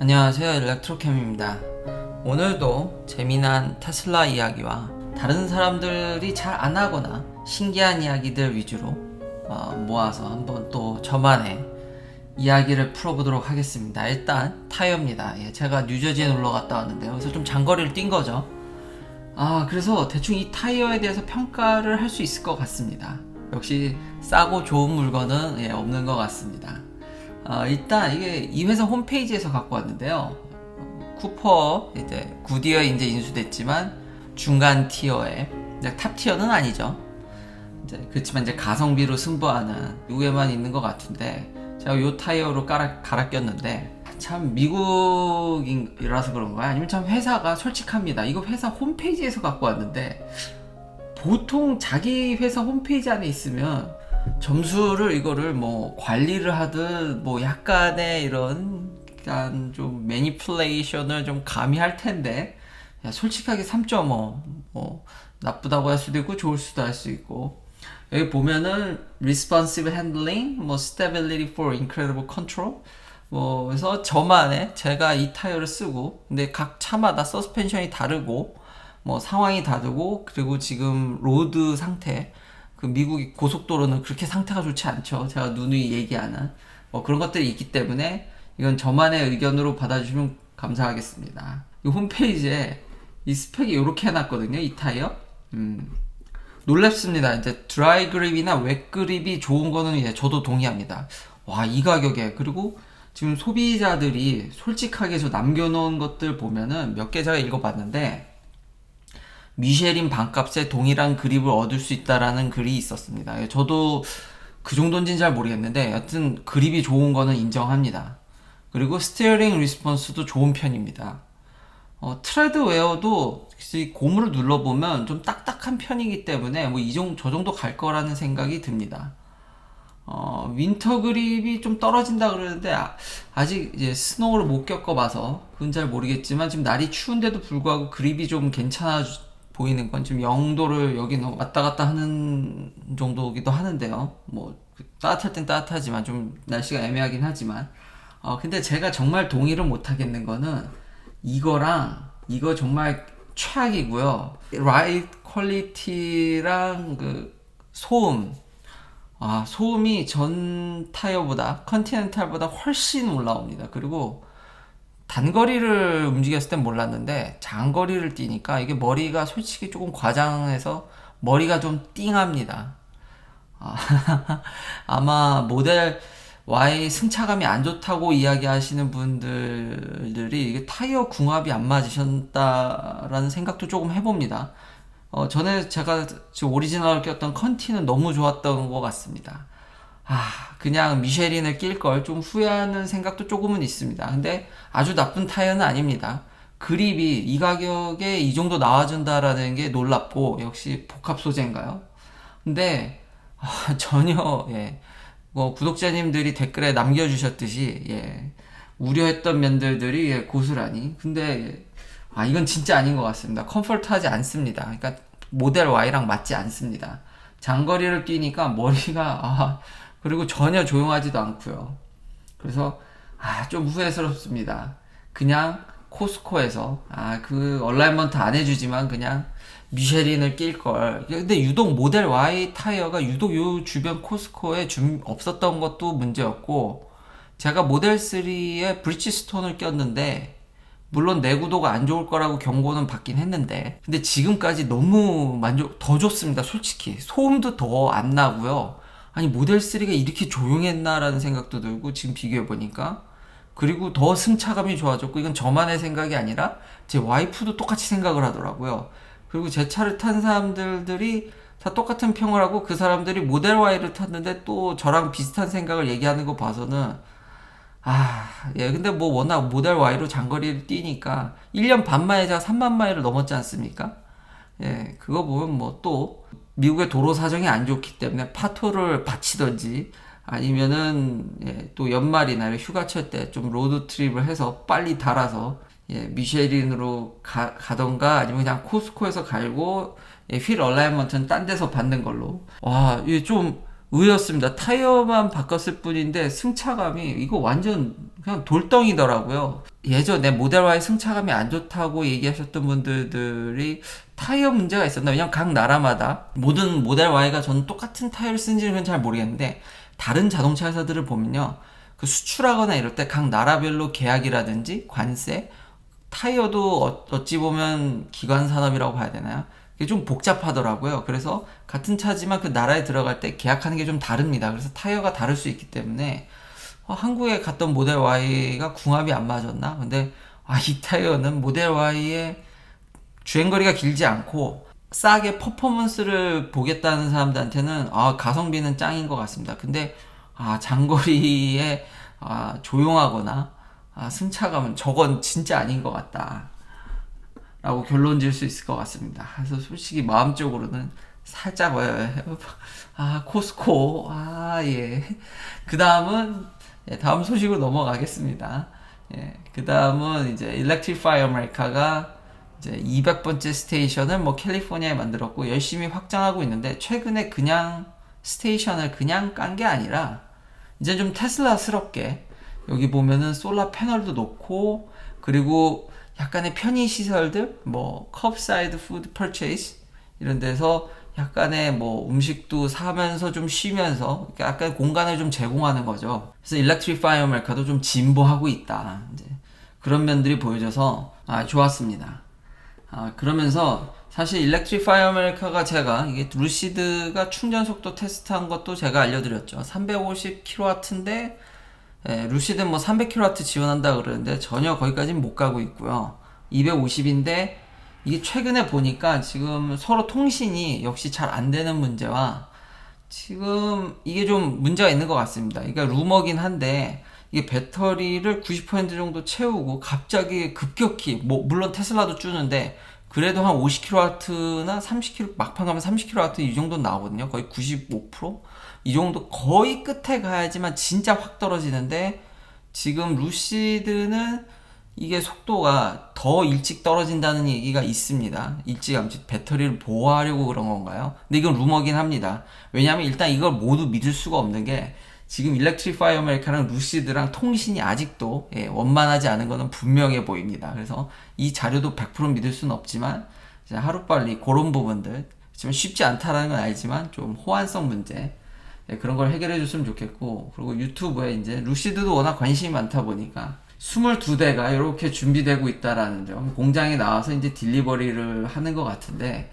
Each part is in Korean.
안녕하세요, 일렉트로캠입니다. 오늘도 재미난 테슬라 이야기와 다른 사람들이 잘 안하거나 신기한 이야기들 위주로 모아서 한번 또 저만의 이야기를 풀어보도록 하겠습니다. 일단 타이어입니다. 제가 뉴저지에 놀러 갔다 왔는데요. 그래서 좀 장거리를 뛴 거죠. 그래서 대충 이 타이어에 대해서 평가를 할 수 있을 것 같습니다. 역시 싸고 좋은 물건은 없는 것 같습니다. 일단 이게 이 회사 홈페이지에서 갖고 왔는데요. 쿠퍼 이제 구디어 이제 인수됐지만 중간 티어에 탑 티어는 아니죠. 그렇지만 이제 가성비로 승부하는 이게만 있는 것 같은데 제가 이 타이어로 갈아 꼈는데 참 미국이라서 그런가요? 아니면 참 회사가 솔직합니다. 이거 회사 홈페이지에서 갖고 왔는데 보통 자기 회사 홈페이지 안에 있으면 점수를 이거를 뭐 관리를 하든 뭐 약간의 이런 약간 좀 매니플레이션을 좀 가미할 텐데 솔직하게 3.5 뭐 나쁘다고 할 수도 있고 좋을 수도 할 수 있고 여기 보면은 responsive handling, 뭐 stability for incredible control 뭐 그래서 저만의 제가 이 타이어를 쓰고 근데 각 차마다 서스펜션이 다르고 뭐 상황이 다르고 그리고 지금 로드 상태 그 미국이 고속도로는 그렇게 상태가 좋지 않죠. 제가 누누이 얘기하는 뭐 그런 것들이 있기 때문에 이건 저만의 의견으로 받아주시면 감사하겠습니다. 이 홈페이지에 이 스펙이 이렇게 해놨거든요. 이 타이어. 놀랍습니다. 이제 드라이 그립이나 웻 그립이 좋은 거는 이제 저도 동의합니다. 와, 이 가격에 그리고 지금 소비자들이 솔직하게 저 남겨놓은 것들 보면은 몇 개 제가 읽어봤는데 미쉐린 반값에 동일한 그립을 얻을 수 있다라는 글이 있었습니다. 저도 그 정도인지는 잘 모르겠는데 여튼 그립이 좋은 거는 인정합니다. 그리고 스티어링 리스폰스도 좋은 편입니다. 트레드 웨어도 고무를 눌러보면 좀 딱딱한 편이기 때문에 뭐 저 정도 갈 거라는 생각이 듭니다. 윈터 그립이 좀 떨어진다 그러는데 아직 이제 스노우를 못 겪어봐서 그건 잘 모르겠지만 지금 날이 추운데도 불구하고 그립이 좀 괜찮아 보이는 건 지금 0도를 여기는 왔다 갔다 하는 정도기도 하는데요. 뭐 따뜻할 땐 따뜻하지만 좀 날씨가 애매하긴 하지만 근데 제가 정말 동의를 못 하겠는 거는 이거랑 이거 정말 최악이고요. 라이드 퀄리티랑 그 소음 소음이 전 타이어보다 컨티넨탈보다 훨씬 올라옵니다. 그리고 단거리를 움직였을 땐 몰랐는데 장거리를 뛰니까 이게 머리가 솔직히 조금 과장해서 머리가 좀 띵합니다. 아마 모델 Y 승차감이 안 좋다고 이야기하시는 분들이 이게 타이어 궁합이 안 맞으셨다라는 생각도 조금 해봅니다. 전에 제가 지금 오리지널을 꼈던 컨티는 너무 좋았던 것 같습니다. 그냥 미쉐린을 낄 걸 좀 후회하는 생각도 조금은 있습니다. 근데 아주 나쁜 타이어는 아닙니다. 그립이 이 가격에 이 정도 나와준다라는 게 놀랍고 역시 복합 소재인가요? 근데 전혀 뭐 구독자님들이 댓글에 남겨주셨듯이 우려했던 면들이 고스란히 근데 이건 진짜 아닌 것 같습니다. 컴포트하지 않습니다. 그러니까 모델 Y랑 맞지 않습니다. 장거리를 뛰니까 머리가 그리고 전혀 조용하지도 않고요. 그래서 좀 후회스럽습니다. 그냥 코스코에서 그 얼라이먼트 안 해주지만 그냥 미쉐린을 낄 걸. 근데 유독 모델 Y 타이어가 유독 요 주변 코스코에 없었던 것도 문제였고 제가 모델 3에 브리치스톤을 꼈는데 물론 내구도가 안 좋을 거라고 경고는 받긴 했는데 근데 지금까지 너무 더 좋습니다. 솔직히 소음도 더 안 나고요. 아니 모델 3가 이렇게 조용했나라는 생각도 들고 지금 비교해보니까 그리고 더 승차감이 좋아졌고 이건 저만의 생각이 아니라 제 와이프도 똑같이 생각을 하더라고요. 그리고 제 차를 탄 사람들이 다 똑같은 평을 하고 그 사람들이 모델 Y를 탔는데 또 저랑 비슷한 생각을 얘기하는 거 봐서는 근데 뭐 워낙 모델 Y로 장거리를 뛰니까 1년 반 만에 제가 3만 마일을 넘었지 않습니까? 그거 보면 뭐 또 미국의 도로 사정이 안 좋기 때문에 파토를 받치던지 아니면은 또 연말이나 휴가철 때 좀 로드 트립을 해서 빨리 달아서 미쉐린으로 가던가 아니면 그냥 코스코에서 갈고 휠 얼라이먼트는 딴 데서 받는 걸로 이게 좀 의외였습니다. 타이어만 바꿨을 뿐인데 승차감이 이거 완전 그냥 돌덩이더라고요. 예전에 모델 Y 승차감이 안 좋다고 얘기하셨던 분들이 타이어 문제가 있었나? 왜냐면 각 나라마다 모든 모델 Y가 저는 똑같은 타이어를 쓰는지는 잘 모르겠는데 다른 자동차 회사들을 보면요. 그 수출하거나 이럴 때 각 나라별로 계약이라든지 관세, 타이어도 어찌 보면 기관 산업이라고 봐야 되나요? 그게 좀 복잡하더라고요. 그래서 같은 차지만 그 나라에 들어갈 때 계약하는 게 좀 다릅니다. 그래서 타이어가 다를 수 있기 때문에 한국에 갔던 모델 Y가 궁합이 안 맞았나? 근데 이 타이어는 모델 Y의 주행거리가 길지 않고 싸게 퍼포먼스를 보겠다는 사람들한테는 가성비는 짱인 것 같습니다. 근데 장거리에 조용하거나 승차감은 저건 진짜 아닌 것 같다 라고 결론 지을 수 있을 것 같습니다. 그래서 솔직히 마음적으로는 살짝 코스코 예. 그 다음은 다음 소식으로 넘어가겠습니다. 예. 그 다음은 이제 Electrify America가 이제 200번째 스테이션을 뭐 캘리포니아에 만들었고 열심히 확장하고 있는데 최근에 그냥 스테이션을 그냥 깐 게 아니라 이제 좀 테슬라스럽게 여기 보면은 솔라 패널도 놓고 그리고 약간의 편의 시설들 뭐 컵사이드 푸드 퍼체이스 이런 데서 약간의 뭐 음식도 사면서 좀 쉬면서 약간 공간을 좀 제공하는 거죠. 그래서 일렉트리파이 아메리카도 좀 진보하고 있다. 이제 그런 면들이 보여져서 좋았습니다. 그러면서 사실 일렉트리파이 아메리카가 제가 이게 루시드가 충전 속도 테스트한 것도 제가 알려드렸죠. 350kW인데 루시드는 뭐 300kW 지원한다 그러는데 전혀 거기까지는 못 가고 있고요. 250인데 이게 최근에 보니까 지금 서로 통신이 역시 잘 안 되는 문제와 지금 이게 좀 문제가 있는 것 같습니다. 그러니까 루머긴 한데 이게 배터리를 90% 정도 채우고 갑자기 급격히 뭐 물론 테슬라도 주는데 그래도 한 50kW나 30kW 막판 가면 30kW 이 정도 나오거든요. 거의 95%? 이 정도 거의 끝에 가야지만 진짜 확 떨어지는데 지금 루시드는 이게 속도가 더 일찍 떨어진다는 얘기가 있습니다. 일찌감치 배터리를 보호하려고 그런 건가요? 근데 이건 루머긴 합니다. 왜냐하면 일단 이걸 모두 믿을 수가 없는 게 지금 일렉트리파이 아메리카랑 루시드랑 통신이 아직도 원만하지 않은 것은 분명해 보입니다. 그래서 이 자료도 100% 믿을 수는 없지만 하루빨리 그런 부분들 지금 쉽지 않다라는 건 알지만 좀 호환성 문제 그런 걸 해결해 줬으면 좋겠고 그리고 유튜브에 이제 루시드도 워낙 관심이 많다 보니까 22대가 이렇게 준비되고 있다라는 점 공장에 나와서 이제 딜리버리를 하는 것 같은데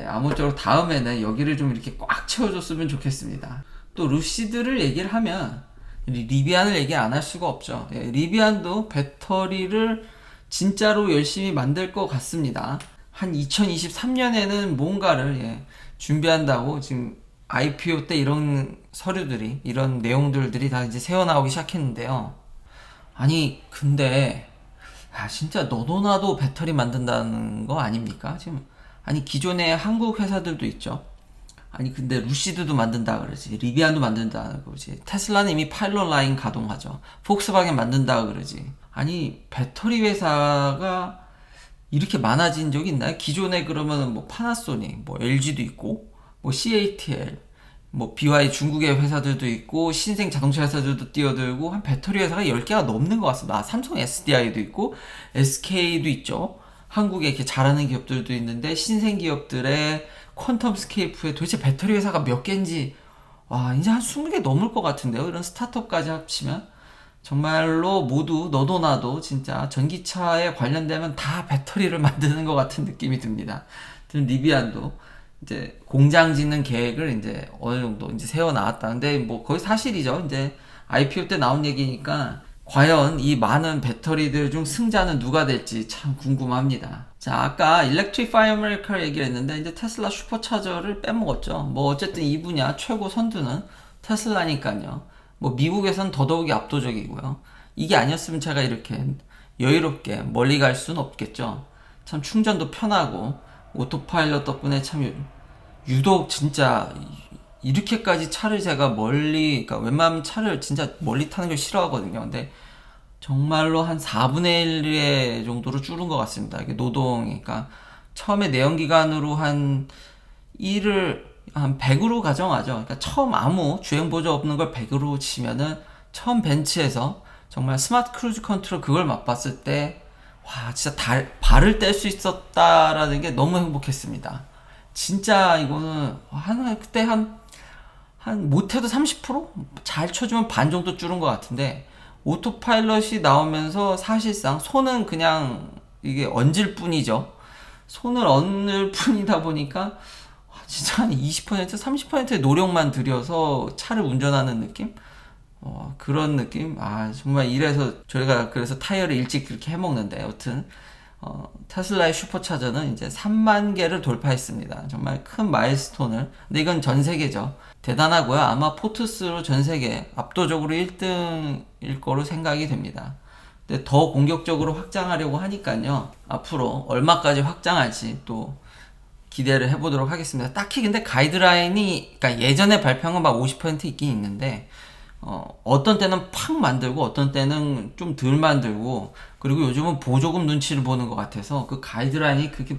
아무쪼록 다음에는 여기를 좀 이렇게 꽉 채워줬으면 좋겠습니다. 또 루시드를 얘기를 하면 리비안을 얘기 안 할 수가 없죠. 리비안도 배터리를 진짜로 열심히 만들 것 같습니다. 한 2023년에는 뭔가를 준비한다고 지금 IPO 때 이런 서류들이 이런 내용들이 다 이제 새어나오기 시작했는데요. 아니 근데 진짜 너도나도 배터리 만든다는 거 아닙니까? 지금 아니 기존에 한국 회사들도 있죠. 아니 근데 루시드도 만든다 그러지 리비안도 만든다 그러지 테슬라는 이미 파일럿 라인 가동하죠. 폭스바겐 만든다 그러지. 아니 배터리 회사가 이렇게 많아진 적이 있나요? 기존에 그러면 뭐 파나소닉, 뭐 LG도 있고 뭐 CATL, 뭐 BY 중국의 회사들도 있고 신생 자동차 회사들도 뛰어들고 한 배터리 회사가 10개가 넘는 것 같습니다. 삼성 SDI도 있고 SK도 있죠. 한국에 이렇게 잘하는 기업들도 있는데 신생 기업들의 퀀텀 스케이프에 도대체 배터리 회사가 몇 개인지 이제 한 20개 넘을 것 같은데요. 이런 스타트업까지 합치면 정말로 모두 너도 나도 진짜 전기차에 관련되면 다 배터리를 만드는 것 같은 느낌이 듭니다. 리비안도 이제 공장 짓는 계획을 이제 어느 정도 이제 세워 나왔다는데 뭐 거의 사실이죠. 이제 IPO 때 나온 얘기니까 과연 이 많은 배터리들 중 승자는 누가 될지 참 궁금합니다. 자, 아까 Electrify America 얘기를 했는데 이제 테슬라 슈퍼차저를 빼먹었죠. 뭐 어쨌든 이 분야 최고 선두는 테슬라니까요. 뭐 미국에선 더더욱이 압도적이고요. 이게 아니었으면 제가 이렇게 여유롭게 멀리 갈 수는 없겠죠. 참 충전도 편하고 오토파일럿 덕분에 참 유독 진짜 이렇게까지 차를 제가 그러니까 웬만하면 차를 진짜 멀리 타는 걸 싫어하거든요. 근데 정말로 한 4분의 1의 정도로 줄은 것 같습니다. 이게 노동이니까 처음에 내연기관으로 한 한 100으로 가정하죠. 그러니까 처음 아무 주행 보조 없는 걸 100으로 치면은 처음 벤츠에서 정말 스마트 크루즈 컨트롤 그걸 맛봤을 때, 와, 진짜 발을 뗄 수 있었다라는 게 너무 행복했습니다. 진짜 이거는, 그때 못해도 30%? 잘 쳐주면 반 정도 줄은 것 같은데, 오토파일럿이 나오면서 사실상 손은 그냥 이게 얹을 뿐이죠. 손을 얹을 뿐이다 보니까, 진짜 한 20%, 30%의 노력만 들여서 차를 운전하는 느낌? 그런 느낌? 정말 이래서 저희가 그래서 타이어를 일찍 그렇게 해먹는데, 여튼, 테슬라의 슈퍼차저는 이제 3만 개를 돌파했습니다. 정말 큰 마일스톤을. 근데 이건 전 세계죠. 대단하고요. 아마 포트스로 전 세계 압도적으로 1등일 거로 생각이 됩니다. 근데 더 공격적으로 확장하려고 하니까요. 앞으로 얼마까지 확장할지 또 기대를 해보도록 하겠습니다. 딱히 근데 가이드라인이, 그러니까 예전에 발표한 건 막 50% 있긴 있는데, 어떤 때는 팍 만들고 어떤 때는 좀 덜 만들고, 그리고 요즘은 보조금 눈치를 보는 것 같아서 그 가이드라인이 그렇게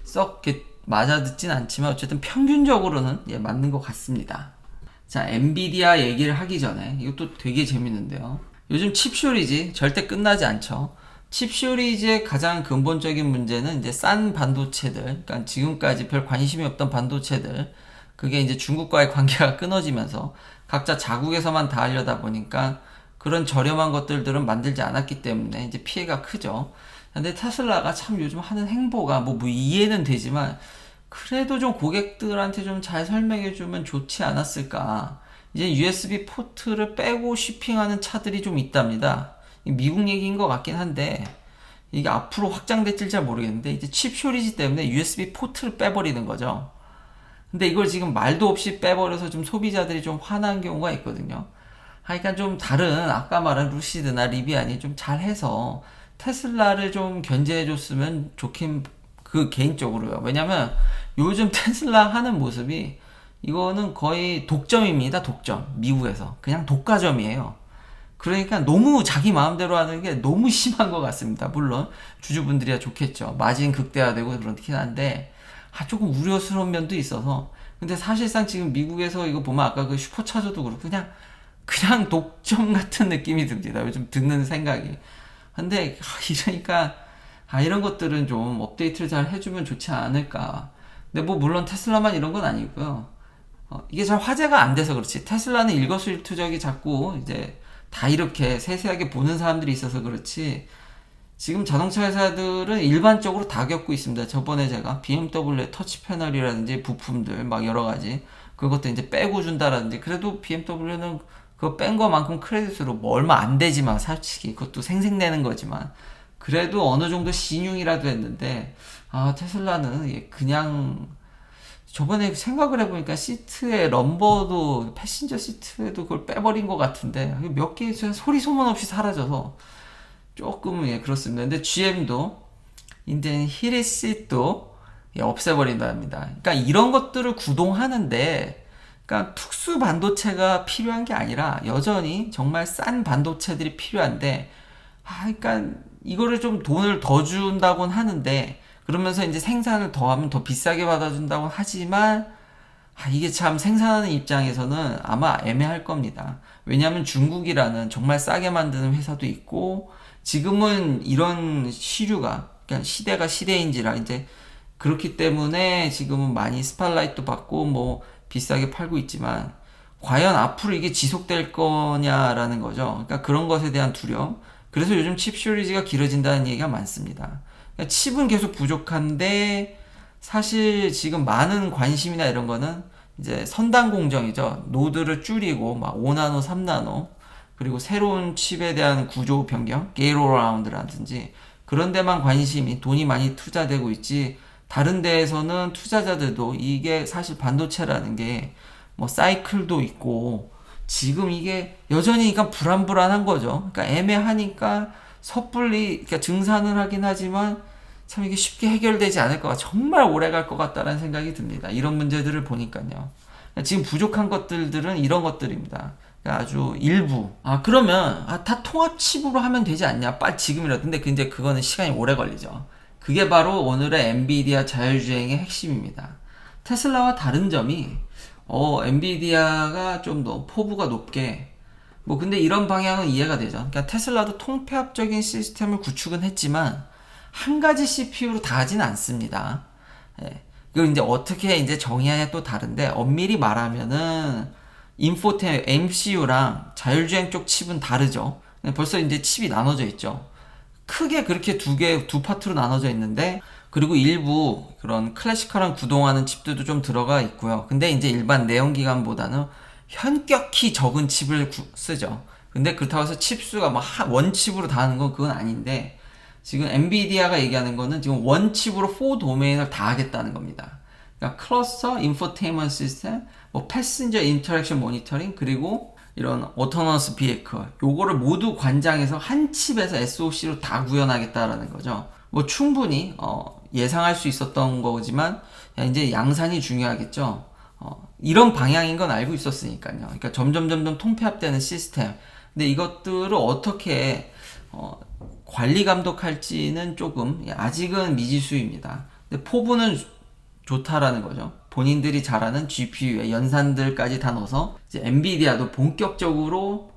썩 이렇게 맞아듣진 않지만 어쨌든 평균적으로는 맞는 것 같습니다. 자, 엔비디아 얘기를 하기 전에 이것도 되게 재밌는데요. 요즘 칩 쇼리지 절대 끝나지 않죠. 칩 쇼리지의 가장 근본적인 문제는 이제 싼 반도체들, 그러니까 지금까지 별 관심이 없던 반도체들, 그게 이제 중국과의 관계가 끊어지면서 각자 자국에서만 다 하려다 보니까 그런 저렴한 것들은 만들지 않았기 때문에 이제 피해가 크죠. 근데 테슬라가 참 요즘 하는 행보가 뭐 이해는 되지만 그래도 좀 고객들한테 좀 잘 설명해주면 좋지 않았을까. 이제 USB 포트를 빼고 shipping하는 차들이 좀 있답니다. 미국 얘기인 것 같긴 한데 이게 앞으로 확장될지 잘 모르겠는데 이제 칩 쇼리지 때문에 USB 포트를 빼버리는 거죠. 근데 이걸 지금 말도 없이 빼버려서 좀 소비자들이 좀 화난 경우가 있거든요. 하니까 좀 다른 아까 말한 루시드나 리비안이 좀 잘해서 테슬라를 좀 견제해줬으면 좋긴 그 개인적으로요. 왜냐면 요즘 테슬라 하는 모습이 이거는 거의 독점입니다. 독점. 미국에서 그냥 독과점이에요. 그러니까 너무 자기 마음대로 하는 게 너무 심한 것 같습니다. 물론 주주분들이야 좋겠죠. 마진 극대화되고 그렇긴 한데 조금 우려스러운 면도 있어서. 근데 사실상 지금 미국에서 이거 보면 아까 그 슈퍼차저도 그렇고 그냥 독점 같은 느낌이 듭니다. 요즘 듣는 생각이. 근데 이러니까 이런 것들은 좀 업데이트를 잘 해주면 좋지 않을까. 근데 뭐 물론 테슬라만 이런 건 아니고요. 이게 잘 화제가 안 돼서 그렇지. 테슬라는 일거수일투족이 자꾸 이제 다 이렇게 세세하게 보는 사람들이 있어서 그렇지. 지금 자동차 회사들은 일반적으로 다 겪고 있습니다. 저번에 제가 BMW의 터치 패널이라든지 부품들 막 여러 가지 그것도 이제 빼고 준다라든지, 그래도 BMW는 그거 뺀 거만큼 크레딧으로 뭐 얼마 안 되지만 솔직히 그것도 생색내는 거지만 그래도 어느 정도 신용이라도 했는데, 테슬라는 그냥 저번에 생각을 해보니까 시트에 럼버도 패신저 시트에도 그걸 빼버린 것 같은데 몇 개 소리 소문 없이 사라져서 조금 그렇습니다. 근데 GM도 이제 히리시도 없애버린답니다. 그러니까 이런 것들을 구동하는데, 그러니까 특수 반도체가 필요한 게 아니라 여전히 정말 싼 반도체들이 필요한데, 그러니까 이거를 좀 돈을 더 준다고는 하는데, 그러면서 이제 생산을 더 하면 더 비싸게 받아준다고 하지만, 이게 참 생산하는 입장에서는 아마 애매할 겁니다. 왜냐하면 중국이라는 정말 싸게 만드는 회사도 있고, 지금은 이런 시류가, 그냥 시대가 시대인지라 이제 그렇기 때문에 지금은 많이 스팟라이트도 받고 뭐 비싸게 팔고 있지만, 과연 앞으로 이게 지속될 거냐라는 거죠. 그러니까 그런 것에 대한 두려움. 그래서 요즘 칩 쇼리지가 길어진다는 얘기가 많습니다. 그러니까 칩은 계속 부족한데 사실 지금 많은 관심이나 이런 거는 이제 선단 공정이죠. 노드를 줄이고 막 5나노, 3나노, 그리고 새로운 칩에 대한 구조 변경, 게이트어라운드라든지 그런 데만 관심이, 돈이 많이 투자되고 있지, 다른 데에서는 투자자들도 이게 사실 반도체라는 게 뭐 사이클도 있고 지금 이게 여전히 그러니까 불안불안한 거죠. 그러니까 애매하니까 섣불리 그러니까 증산을 하긴 하지만 참 이게 쉽게 해결되지 않을 것 같아. 정말 오래 갈 것 같다라는 생각이 듭니다. 이런 문제들을 보니까요. 지금 부족한 것들은 이런 것들입니다. 그러니까 아주 일부. 그러면 다 통합 칩으로 하면 되지 않냐? 빨리 지금이라도. 근데 이제 그거는 시간이 오래 걸리죠. 그게 바로 오늘의 엔비디아 자율주행의 핵심입니다. 테슬라와 다른 점이 엔비디아가 좀 더 포부가 높게 근데 이런 방향은 이해가 되죠. 그러니까 테슬라도 통폐합적인 시스템을 구축은 했지만 한 가지 CPU로 다 하진 않습니다. 예. 그리고 이제 어떻게 이제 정의하냐 또 다른데 엄밀히 말하면은 인포템 MCU랑 자율주행 쪽 칩은 다르죠. 벌써 이제 칩이 나눠져 있죠. 크게 그렇게 두 파트로 나눠져 있는데 그리고 일부 그런 클래시컬한 구동하는 칩들도 좀 들어가 있고요. 근데 이제 일반 내연기관보다는 현격히 적은 칩을 쓰죠. 근데 그렇다고 해서 칩수가 원칩으로 다 하는 건 그건 아닌데 지금 엔비디아가 얘기하는 거는 지금 원칩으로 4 도메인을 다 하겠다는 겁니다. 그러니까 클러스터, 인포테인먼트 시스템, 패신저 인터랙션 모니터링 그리고 이런 오토너스 비에이클 요거를 모두 관장해서 한 칩에서 SoC로 다 구현하겠다라는 거죠. 충분히 예상할 수 있었던 거지만 이제 양산이 중요하겠죠. 이런 방향인 건 알고 있었으니까요. 그러니까 점점 통폐합되는 시스템. 근데 이것들을 어떻게 관리 감독할지는 조금 아직은 미지수입니다. 근데 포부는 좋다라는 거죠. 본인들이 잘하는 GPU에 연산들까지 다 넣어서 이제 엔비디아도 본격적으로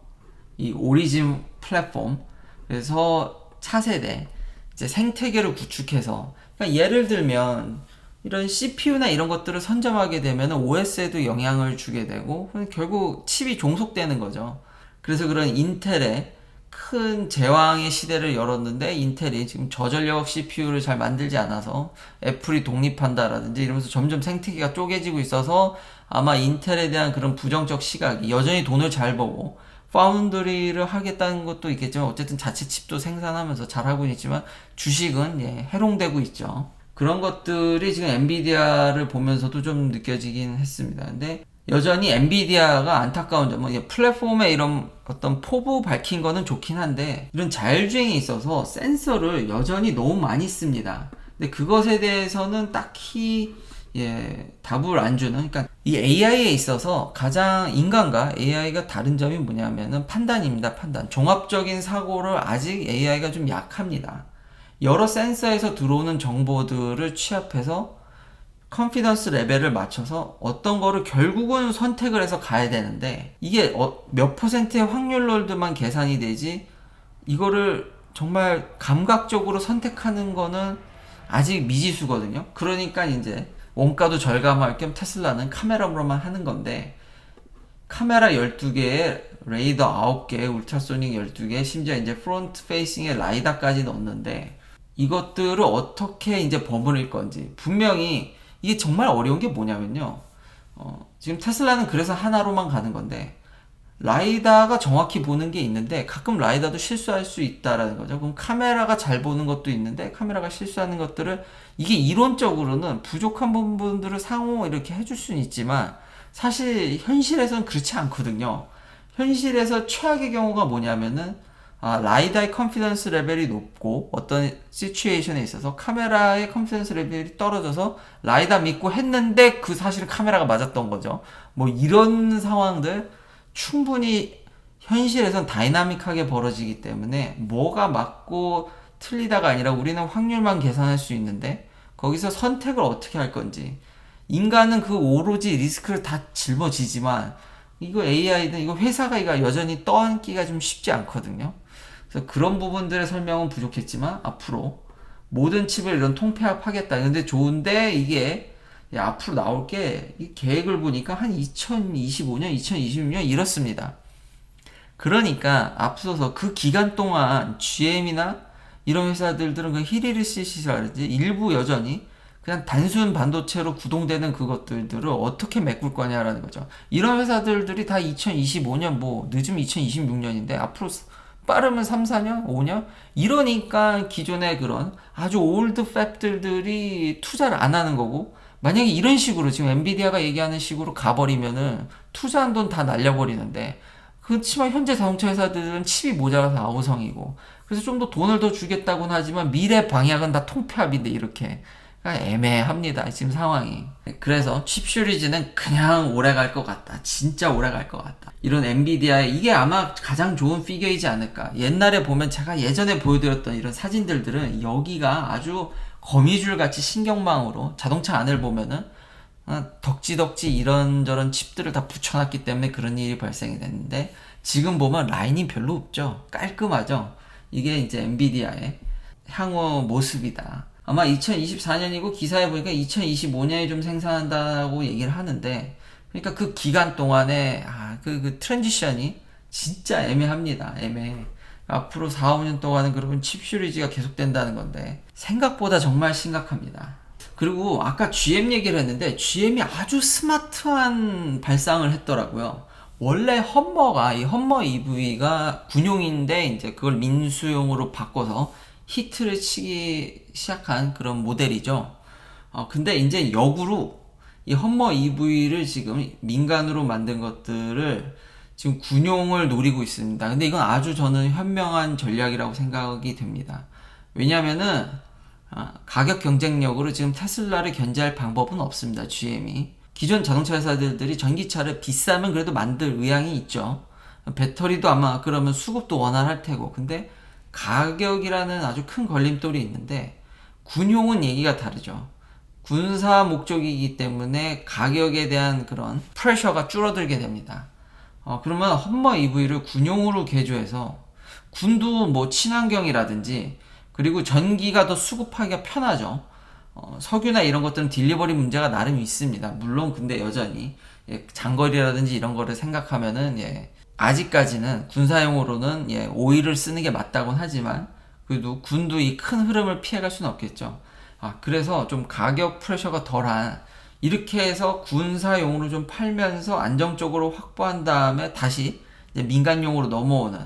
이 오리진 플랫폼 그래서 차세대 이제 생태계를 구축해서 그러니까 예를 들면 이런 CPU나 이런 것들을 선점하게 되면 OS에도 영향을 주게 되고 결국 칩이 종속되는 거죠. 그래서 그런 인텔의 큰 제왕의 시대를 열었는데 인텔이 지금 저전력 CPU를 잘 만들지 않아서 애플이 독립한다라든지 이러면서 점점 생태계가 쪼개지고 있어서 아마 인텔에 대한 그런 부정적 시각이 여전히 돈을 잘 벌고 파운드리를 하겠다는 것도 있겠지만 어쨌든 자체 칩도 생산하면서 잘하고 있지만 주식은 해롱되고 있죠. 그런 것들이 지금 엔비디아를 보면서도 좀 느껴지긴 했습니다. 근데 여전히 엔비디아가 안타까운 점은 플랫폼에 이런 어떤 포부 밝힌 거는 좋긴 한데 이런 자율주행에 있어서 센서를 여전히 너무 많이 씁니다. 근데 그것에 대해서는 딱히 답을 안 주는 그러니까 이 AI에 있어서 가장 인간과 AI가 다른 점이 뭐냐면은 판단입니다. 판단. 종합적인 사고를 아직 AI가 좀 약합니다. 여러 센서에서 들어오는 정보들을 취합해서 컨피던스 레벨을 맞춰서 어떤 거를 결국은 선택을 해서 가야 되는데 이게 몇 퍼센트의 확률로만 계산이 되지 이거를 정말 감각적으로 선택하는 거는 아직 미지수거든요. 그러니까 이제 원가도 절감할 겸 테슬라는 카메라로만 하는 건데 카메라 12개에 레이더 9개, 울트라소닉 12개, 심지어 이제 프론트 페이싱에 라이다까지 넣었는데 이것들을 어떻게 이제 버무릴 건지 분명히 이게 정말 어려운 게 뭐냐면요. 지금 테슬라는 그래서 하나로만 가는 건데 라이다가 정확히 보는 게 있는데 가끔 라이다도 실수할 수 있다라는 거죠. 그럼 카메라가 잘 보는 것도 있는데 카메라가 실수하는 것들을 이게 이론적으로는 부족한 부분들을 상호 이렇게 해줄 수는 있지만 사실 현실에서는 그렇지 않거든요. 현실에서 최악의 경우가 뭐냐면은 라이다의 컨피던스 레벨이 높고 어떤 시츄에이션에 있어서 카메라의 컨피던스 레벨이 떨어져서 라이다 믿고 했는데 그 사실은 카메라가 맞았던 거죠. 이런 상황들 충분히 현실에선 다이나믹하게 벌어지기 때문에 뭐가 맞고 틀리다가 아니라 우리는 확률만 계산할 수 있는데 거기서 선택을 어떻게 할 건지 인간은 그 오로지 리스크를 다 짊어지지만 이거 AI는 이거 회사가 이거 여전히 떠안기가 좀 쉽지 않거든요. 그래서 그런 부분들의 설명은 부족했지만 앞으로 모든 칩을 이런 통폐합하겠다. 근데 좋은데 이게 앞으로 나올 게 이 계획을 보니까 한 2025년, 2026년 이렇습니다. 그러니까 앞서서 그 기간 동안 GM이나 이런 회사들은 그 히리르시시라든지 일부 여전히 그냥 단순 반도체로 구동되는 그것들을 어떻게 메꿀 거냐라는 거죠. 이런 회사들이 다 2025년 늦으면 2026년인데 앞으로 빠르면 3, 4년, 5년? 이러니까 기존의 그런 아주 올드 팹들이 투자를 안 하는 거고 만약에 이런 식으로 지금 엔비디아가 얘기하는 식으로 가버리면은 투자한 돈 다 날려버리는데 그렇지만 현재 자동차 회사들은 칩이 모자라서 아우성이고 그래서 좀 더 돈을 더 주겠다고는 하지만 미래 방향은 다 통폐합인데 이렇게 애매합니다 지금 상황이. 그래서 칩 슈리즈는 그냥 오래 갈 것 같다. 진짜 오래 갈 것 같다. 이런 엔비디아의 이게 아마 가장 좋은 피겨이지 않을까. 옛날에 보면 제가 예전에 보여드렸던 이런 사진들은 여기가 아주 거미줄 같이 신경망으로 자동차 안을 보면은 덕지덕지 이런저런 칩들을 다 붙여놨기 때문에 그런 일이 발생이 됐는데, 지금 보면 라인이 별로 없죠. 깔끔하죠. 이게 이제 엔비디아의 향후 모습이다. 아마 2024년이고 기사에 보니까 2025년에 좀 생산한다고 얘기를 하는데, 그러니까 그 기간 동안에 그 트랜지션이 진짜 애매합니다. 애매해. 앞으로 4, 5년 동안은 그러면 칩 슈리지가 계속된다는 건데 생각보다 정말 심각합니다. 그리고 아까 GM 얘기를 했는데 GM이 아주 스마트한 발상을 했더라고요. 원래 험머가 이 험머 EV가 군용인데 이제 그걸 민수용으로 바꿔서 히트를 치기 시작한 그런 모델이죠. 근데 이제 역으로 이 험머 EV를 지금 민간으로 만든 것들을 지금 군용을 노리고 있습니다. 근데 이건 아주 저는 현명한 전략이라고 생각이 됩니다. 왜냐면은 가격 경쟁력으로 지금 테슬라를 견제할 방법은 없습니다. GM이. 기존 자동차 회사들이 전기차를 비싸면 그래도 만들 의향이 있죠. 배터리도 아마 그러면 수급도 원활할 테고. 근데 가격이라는 아주 큰 걸림돌이 있는데 군용은 얘기가 다르죠. 군사 목적이기 때문에 가격에 대한 그런 프레셔가 줄어들게 됩니다. 그러면 험머 EV를 군용으로 개조해서 군도 뭐 친환경이라든지 그리고 전기가 더 수급하기가 편하죠. 석유나 이런 것들은 딜리버리 문제가 나름 있습니다. 물론 근데 여전히 장거리라든지 이런 거를 생각하면은 아직까지는 군사용으로는 오일을 쓰는 게 맞다곤 하지만 그래도 군도 이 큰 흐름을 피해갈 수는 없겠죠. 그래서 좀 가격 프레셔가 덜한 이렇게 해서 군사용으로 좀 팔면서 안정적으로 확보한 다음에 다시 이제 민간용으로 넘어오는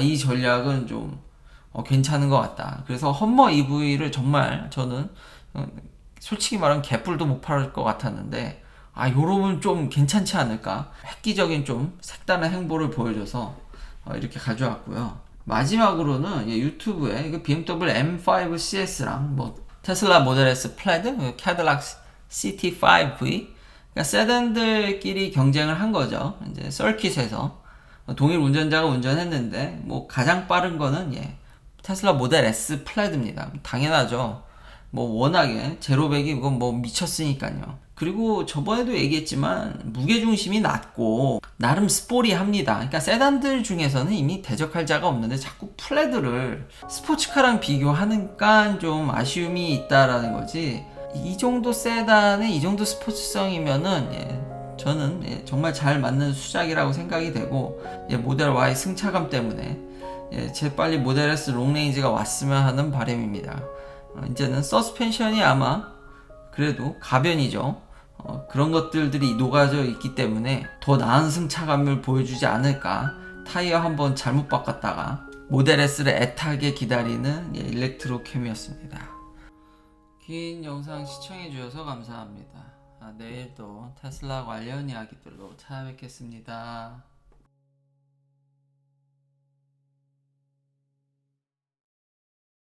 이 전략은 좀 괜찮은 것 같다. 그래서 험머 EV를 정말 저는 솔직히 말하면 개뿔도 못 팔을 것 같았는데 요러면 좀 괜찮지 않을까. 획기적인 좀 색다른 행보를 보여줘서 이렇게 가져왔고요. 마지막으로는 유튜브에 BMW M5 CS랑 뭐 테슬라 모델 S 플레드, 캐딜락 CT5V, 그러니까 세단들끼리 경쟁을 한 거죠. 이제 서킷에서 동일 운전자가 운전했는데 뭐 가장 빠른 거는 테슬라 모델 S 플레드입니다. 당연하죠. 뭐 워낙에 제로백이 이건 뭐 미쳤으니까요. 그리고 저번에도 얘기했지만 무게중심이 낮고 나름 스포리합니다. 그러니까 세단들 중에서는 이미 대적할 자가 없는데 자꾸 플레드를 스포츠카랑 비교하니까 좀 아쉬움이 있다라는 거지. 이 정도 세단에 이 정도 스포츠성이면은 저는 정말 잘 맞는 수작이라고 생각이 되고 모델 Y 승차감 때문에 재빨리 모델 S 롱레인지가 왔으면 하는 바람입니다. 이제는 서스펜션이 아마 그래도 가변이죠. 그런 것들이 녹아져 있기 때문에 더 나은 승차감을 보여주지 않을까. 타이어 한번 잘못 바꿨다가 모델 S를 애타게 기다리는 일렉트로캠이었습니다. 긴 영상 시청해주셔서 감사합니다. 내일 또 테슬라 관련 이야기들로 찾아뵙겠습니다.